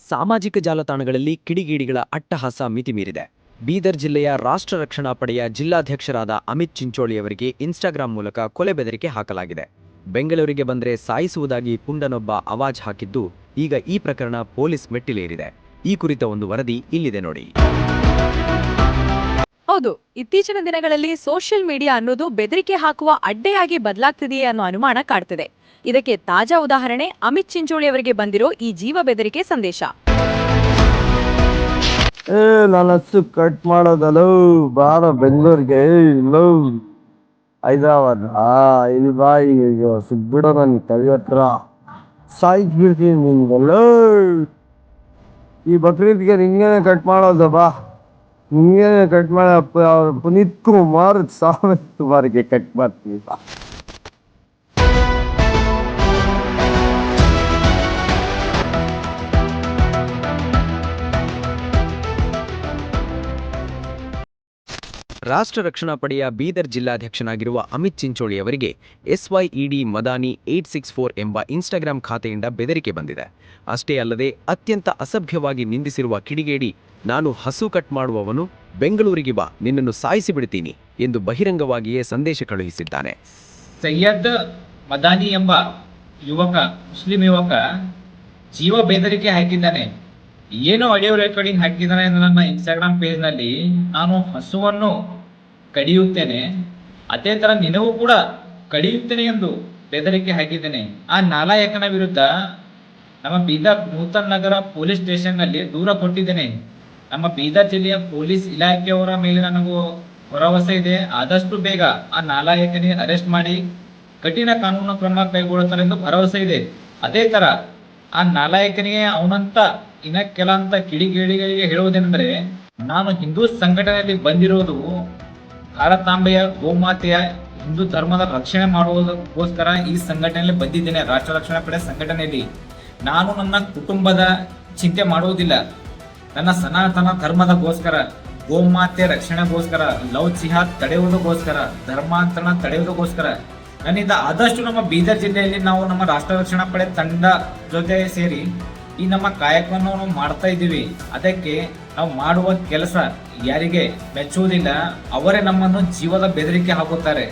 ಸಾಮಾಜಿಕ ಜಾಲತಾಣಗಳಲ್ಲಿ ಕಿಡಿಗೇಡಿಗಳ ಅಟ್ಟಹಾಸ ಮಿತಿಮೀರಿದೆ. ಬೀದರ್ ಜಿಲ್ಲೆಯ ರಾಷ್ಟ್ರ ರಕ್ಷಣಾ ಪಡೆಯ ಜಿಲ್ಲಾಧ್ಯಕ್ಷರಾದ ಅಮಿತ್ ಚಿಂಚೋಳಿಯವರಿಗೆ ಇನ್ಸ್ಟಾಗ್ರಾಂ ಮೂಲಕ ಕೊಲೆ ಬೆದರಿಕೆ ಹಾಕಲಾಗಿದೆ. ಬೆಂಗಳೂರಿಗೆ ಬಂದರೆ ಸಾಯಿಸುವುದಾಗಿ ಪುಂಡನೊಬ್ಬ ಅವಾಜ್ ಹಾಕಿದ್ದು, ಈಗ ಈ ಪ್ರಕರಣ ಪೊಲೀಸ್ ಮೆಟ್ಟಿಲೇರಿದೆ. ಈ ಕುರಿತ ಒಂದು ವರದಿ ಇಲ್ಲಿದೆ ನೋಡಿ. ಹೌದು, ಇತ್ತೀಚಿನ ದಿನಗಳಲ್ಲಿ ಸೋಷಿಯಲ್ ಮೀಡಿಯಾ ಅನ್ನೋದು ಬೆದರಿಕೆ ಹಾಕುವ ಅಡ್ಡೆಯಾಗಿ ಬದಲಾಗ್ತಿದೆಯೇ ಅನ್ನೋ ಅನುಮಾನ ಕಾಡ್ತಿದೆ. ಇದಕ್ಕೆ ತಾಜಾ ಉದಾಹರಣೆ ಅಮಿತ್ ಚಿಂಚೋಳಿ ಅವರಿಗೆ ಬಂದಿರೋ ಈ ಜೀವ ಬೆದರಿಕೆ ಸಂದೇಶ. ನನ್ನ ಹಸು ಕಟ್ ಮಾಡೋದಲ್ಲ, ಬಾರ ಬೆಂಗಳೂರಿಗೆ, ಹೈದರಾಬಾದ್ ಇಲ್ಲಿ ಬಾಯಿ ಸಿಗ್ಬಿಡೋ ನನ್ನ ಕೈ ಹತ್ರ ಸಾಯಿಸ್ಬಿಡ್ತೀನಿ ನಿನ್ಗೆಲ್ಲ. ಈ ಬಕ್ರೀದ್ಗೆ ನಿಂಗೇನೆ ಕಟ್ ಮಾಡೋದು, ಬಾ ನಿಂಗೇನೆ ಕಟ್ ಮಾಡ. ಪುನೀತ್ ಕುಮಾರ್ ಸಾವರಿಗೆ ಕಟ್ ಮಾಡ್ತೀನಿ ಬಾ. ರಾಷ್ಟ್ರ ರಕ್ಷಣಾ ಪಡೆಯ ಬೀದರ್ ಜಿಲ್ಲಾಧ್ಯಕ್ಷನಾಗಿರುವ ಅಮಿತ್ ಚಿಂಚೋಳಿ ಅವರಿಗೆ SYED ಮದಾನಿ 864 ಎಂಬ ಇನ್ಸ್ಟಾಗ್ರಾಂ ಖಾತೆಯಿಂದ ಬೆದರಿಕೆ ಬಂದಿದೆ. ಅಷ್ಟೇ ಅಲ್ಲದೆ ಅತ್ಯಂತ ಅಸಭ್ಯವಾಗಿ ನಿಂದಿಸಿರುವ ಕಿಡಿಗೇಡಿ, ನಾನು ಹಸು ಕಟ್ ಮಾಡುವವನು, ಬೆಂಗಳೂರಿಗೆ ಬಾ, ನಿನ್ನನ್ನು ಸಾಯಿಸಿಬಿಡ್ತೀನಿ ಎಂದು ಬಹಿರಂಗವಾಗಿಯೇ ಸಂದೇಶ ಕಳುಹಿಸಿದ್ದಾನೆ. ಸೈಯದ್ ಮದಾನಿ ಎಂಬ ಮುಸ್ಲಿಂ ಯುವಕ ಜೀವ ಬೆದರಿಕೆ ಹಾಕಿದ್ದಾನೆ. ಏನೋ ಆಡಿಯೋ ರೆಕಾರ್ಡಿಂಗ್ ಹಾಕಿದ್ದಾನೆ. ನನ್ನ ಇನ್ಸ್ಟಾಗ್ರಾಮ್ ಪೇಜ್ನಲ್ಲಿ ನಾನು ಹಸುವನ್ನು ಕಡಿಯುತ್ತೇನೆ, ಅದೇ ಥರ ನಿನಗೂ ಕೂಡ ಕಡಿಯುತ್ತೇನೆ ಎಂದು ಬೆದರಿಕೆ ಹಾಕಿದ್ದೇನೆ. ಆ ನಾಲಾಯಕನ ವಿರುದ್ಧ ನಮ್ಮ ಬೀದರ್ ನೂತನ್ ನಗರ ಪೊಲೀಸ್ ಸ್ಟೇಷನ್ನಲ್ಲಿ ದೂರ ಕೊಟ್ಟಿದ್ದೇನೆ. ನಮ್ಮ ಬೀದರ್ ಜಿಲ್ಲೆಯ ಪೊಲೀಸ್ ಇಲಾಖೆಯವರ ಮೇಲೆ ನನಗೂ ಭರವಸೆ ಇದೆ. ಆದಷ್ಟು ಬೇಗ ಆ ನಾಲಾಯಕನಿಗೆ ಅರೆಸ್ಟ್ ಮಾಡಿ ಕಠಿಣ ಕಾನೂನು ಕ್ರಮ ಕೈಗೊಳ್ಳುತ್ತಾರೆ ಎಂದು ಭರವಸೆ ಇದೆ. ಅದೇ ಥರ ಆ ನಾಲಾಯಕನಿಗೆ ಅವನಂತ ಇನ್ನ ಕೆಲಂತ ಕಿಡಿಗೇಡಿಗಳಿಗೆ ಹೇಳುವುದೆಂದರೆ, ನಾನು ಹಿಂದೂ ಸಂಘಟನೆಯಲ್ಲಿ ಬಂದಿರೋದು ಭಾರತಾಂಬೆಯ ಗೋಮಾತೆಯ ಹಿಂದೂ ಧರ್ಮದ ರಕ್ಷಣೆ ಮಾಡುವುದಕ್ಕೋಸ್ಕರ ಈ ಸಂಘಟನೆಯಲ್ಲಿ ಬಂದಿದ್ದೇನೆ. ರಾಷ್ಟ್ರ ರಕ್ಷಣಾ ಪಡೆ ಸಂಘಟನೆಯಲ್ಲಿ ನಾನು ನನ್ನ ಕುಟುಂಬದ ಚಿಂತೆ ಮಾಡುವುದಿಲ್ಲ. ನನ್ನ ಸನಾತನ ಧರ್ಮದಗೋಸ್ಕರ, ಗೋಮಾತೆ ರಕ್ಷಣೆಗೋಸ್ಕರ, ಲವ್ ಜಿಹಾದ್ ತಡೆಯುವುದಕ್ಕೋಸ್ಕರ, ಧರ್ಮಾಂತರಣ ತಡೆಯುವುದಕ್ಕೋಸ್ಕರ ನನ್ನಿಂದ ಆದಷ್ಟು ನಮ್ಮ ಬೀದರ್ ಜಿಲ್ಲೆಯಲ್ಲಿ ನಾವು ನಮ್ಮ ರಾಷ್ಟ್ರ ರಕ್ಷಣಾ ಪಡೆ ತಂಡ ಜೊತೆ ಸೇರಿ ಈ ನಮ್ಮ ಕಾಯಕವನ್ನು ನಾವು ಮಾಡ್ತಾ ಇದ್ದೀವಿ. ಅದಕ್ಕೆ ನಾವು ಮಾಡುವ ಕೆಲಸ ಯಾರಿಗೆ ಮೆಚ್ಚುವುದಿಲ್ಲ ಅವರೇ ನಮ್ಮನ್ನು ಜೀವದ ಬೆದರಿಕೆ ಹಾಕುತ್ತಾರೆ.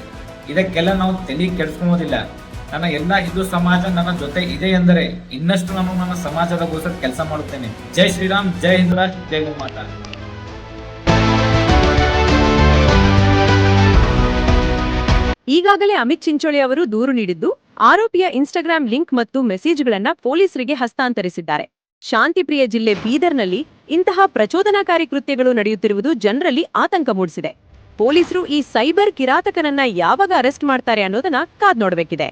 ಇದಕ್ಕೆಲ್ಲ ನಾವು ತಲೆ ಕೆಡಿಸ್ಕೊಳ್ಳೋದಿಲ್ಲ. ನನ್ನ ಎಲ್ಲ ಹಿಂದೂ ಸಮಾಜ ನನ್ನ ಜೊತೆ ಇದೆ ಎಂದರೆ ಇನ್ನಷ್ಟು ನಾನು ನನ್ನ ಸಮಾಜದಗೋಸ್ಕರ ಕೆಲಸ ಮಾಡುತ್ತೇನೆ. ಜೈ ಶ್ರೀರಾಮ್, ಜೈ ಹಿಂದ್ ರಾಷ್ಟ್ರ, ಜೈ ಗೋಮಾತಾ. ಈಗಾಗಲೇ ಅಮಿತ್ ಚಿಂಚೋಳಿ ಅವರು ದೂರು ನೀಡಿದ್ದು, ಆರೋಪಿಯ ಇನ್ಸ್ಟಾಗ್ರಾಂ ಲಿಂಕ್ ಮತ್ತು ಮೆಸೇಜ್ಗಳನ್ನ ಪೊಲೀಸರಿಗೆ ಹಸ್ತಾಂತರಿಸಿದ್ದಾರೆ. ಶಾಂತಿಪ್ರಿಯ ಜಿಲ್ಲೆ ಬೀದರ್ನಲ್ಲಿ ಇಂತಹ ಪ್ರಚೋದನಾಕಾರಿ ಕೃತ್ಯಗಳು ನಡೆಯುತ್ತಿರುವುದು ಜನರಲ್ಲಿ ಆತಂಕ ಮೂಡಿಸಿದೆ. ಪೊಲೀಸರು ಈ ಸೈಬರ್ ಕಿರಾತಕನನ್ನ ಯಾವಾಗ ಅರೆಸ್ಟ್ ಮಾಡ್ತಾರೆ ಅನ್ನೋದನ್ನ ಕಾದ್ ನೋಡಬೇಕಿದೆ.